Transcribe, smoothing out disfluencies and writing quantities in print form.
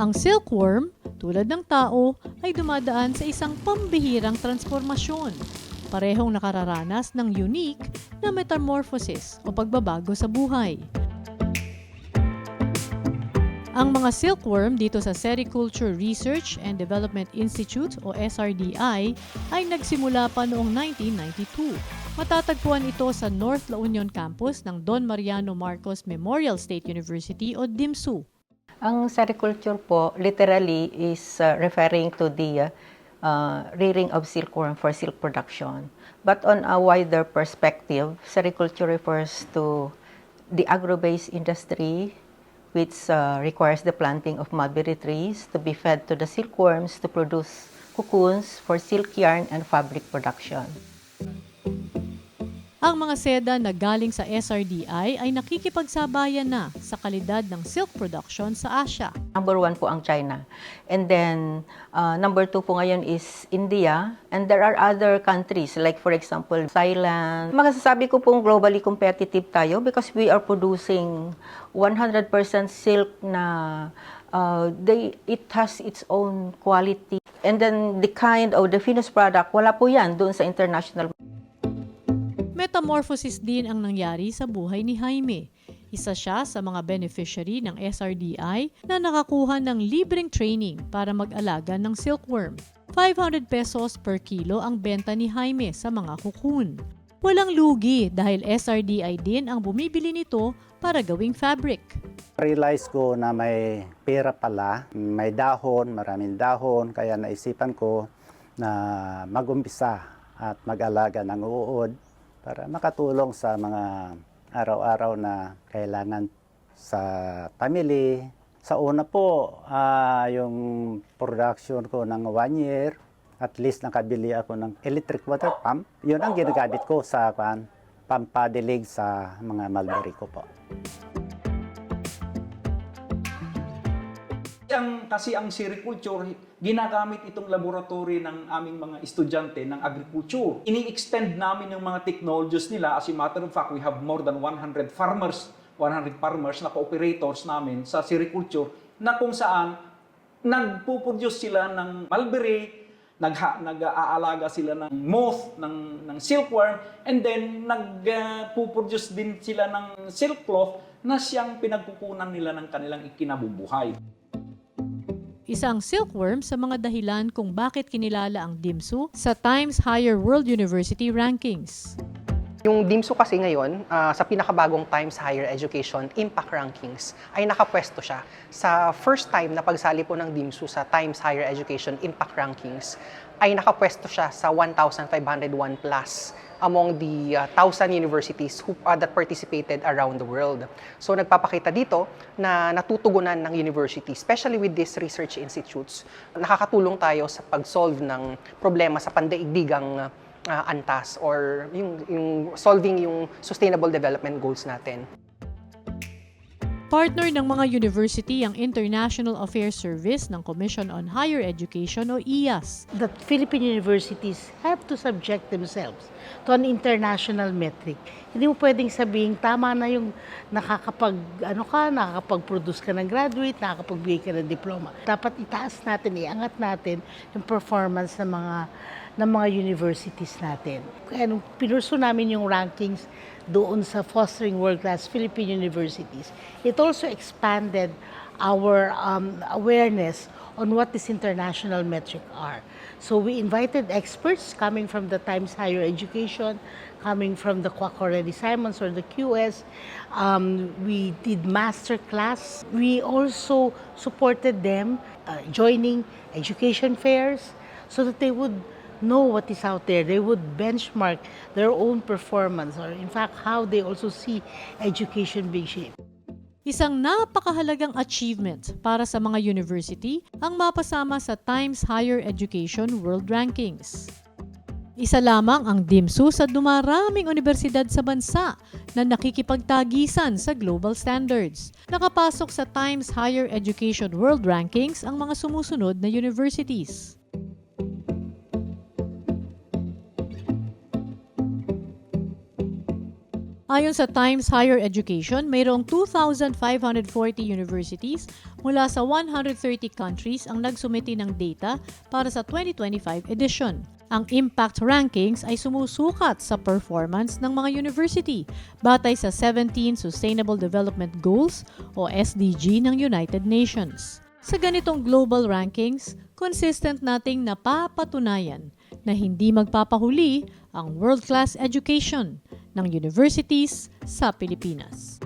Ang silkworm, tulad ng tao, ay dumadaan sa isang pambihirang transformasyon. Parehong nakararanas ng unique na metamorphosis o pagbabago sa buhay. Ang mga silkworm dito sa Sericulture Research and Development Institute o SRDI ay nagsimula pa noong 1992. Matatagpuan ito sa North La Union Campus ng Don Mariano Marcos Memorial State University o DIMSU. Ang sericulture po literally is referring to the rearing of silkworm for silk production. But on a wider perspective, sericulture refers to the agro-based industry which requires the planting of mulberry trees to be fed to the silkworms to produce cocoons for silk yarn and fabric production. Ang mga seda na galing sa SRDI ay nakikipagsabayan na sa kalidad ng silk production sa Asia. Number 1 po ang China. And then, number 2 po ngayon is India. And there are other countries like for example, Thailand. Masasabi ko pong globally competitive tayo because we are producing 100% silk na it has its own quality. And then the kind of the finished product, wala po yan doon sa international. Metamorphosis din ang nangyari sa buhay ni Jaime. Isa siya sa mga beneficiary ng SRDI na nakakuha ng libreng training para mag-alaga ng silkworm. 500 pesos per kilo ang benta ni Jaime sa mga cocoon. Walang lugi dahil SRDI din ang bumibili nito para gawing fabric. Realize ko na may pera pala, may dahon, maraming dahon, kaya naisipan ko na mag-umpisa at mag-alaga ng uod para makatulong sa mga araw-araw na kailangan sa family. Sa una po, yung production ko ng 1 year, at least nakabili ako ng electric water pump. Yun ang ginagamit ko sa pampadilig sa mga mulberry ko po. Kasi ang sericulture, ginagamit itong laboratory ng aming mga estudyante ng agriculture. Ini-extend namin yung mga technologies nila. As a matter of fact, we have more than 100 farmers na co-operators namin sa sericulture na kung saan nagpo-produce sila ng mulberry, nag-aalaga sila ng moth, ng silkworm, and then nagpo-produce din sila ng silk cloth na siyang pinagkukunan nila ng kanilang ikinabubuhay. Isa ang silkworm sa mga dahilan kung bakit kinilala ang DIMSU sa Times Higher World University Rankings. Yung DIMSU kasi ngayon, sa pinakabagong Times Higher Education Impact Rankings, ay nakapwesto siya. Sa first time na pagsali po ng DIMSU sa Times Higher Education Impact Rankings, ay nakapwesto siya sa 1,501 plus among the 1,000 universities that participated around the world. So nagpapakita dito na natutugunan ng university, especially with these research institutes, nakakatulong tayo sa pag-solve ng problema sa pandaigdigang antas or yung solving yung sustainable development goals natin. Partner ng mga university ang International Affairs Service ng Commission on Higher Education o IAS. The Philippine universities have to subject themselves to an international metric. Hindi mo pwedeng sabihin tama na yung nakakapag-produce ka ng graduate, nakakapagbigay ka ng diploma. Dapat itaas natin, iangat natin yung performance ng mga universities natin. Kaya nung pinurso namin yung rankings doon sa Fostering World-Class Philippine Universities, it also expanded our awareness on what these international metrics are. So we invited experts coming from the Times Higher Education, coming from the Quacko Simons or the QS. We did master class. We also supported them joining education fairs so that they would know what is out there. They would benchmark their own performance or in fact how they also see education being shaped. Isang napakahalagang achievement para sa mga university ang mapasama sa Times Higher Education World Rankings. Isa lamang ang DIMSU sa dumaraming universidad sa bansa na nakikipagtagisan sa global standards. Nakapasok sa Times Higher Education World Rankings ang mga sumusunod na universities. Ayon sa Times Higher Education, mayroong 2,540 universities mula sa 130 countries ang nagsumiti ng data para sa 2025 edition. Ang impact rankings ay sumusukat sa performance ng mga university batay sa 17 Sustainable Development Goals o SDG ng United Nations. Sa ganitong global rankings, consistent nating napapatunayan na hindi magpapahuli ang world-class education ng universities sa Pilipinas.